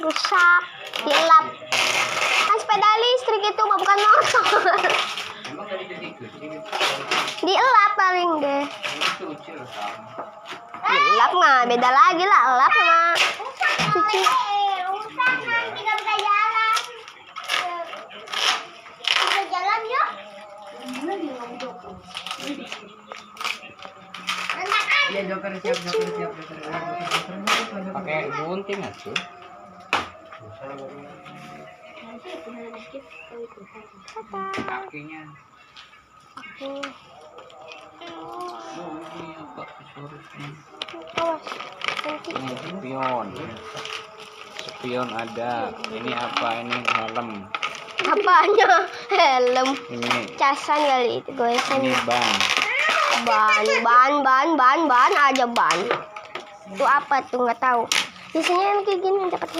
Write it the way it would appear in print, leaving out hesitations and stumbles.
rusak, dilap. Kan sepeda listrik itu mah bukan motor. Dielap paling deh. Dilap mah beda lagi lah, elap sama cuci. Iya, joker siap. Pakai gunting atuh. Kakinya. Ini spion ada. Ini apa? Ini helm. Apanya? Helm. Ini Casan kali itu goesan. ini ban. Ban aja ban. Itu apa tuh nggak tahu. Biasanya yang kayak gini dapat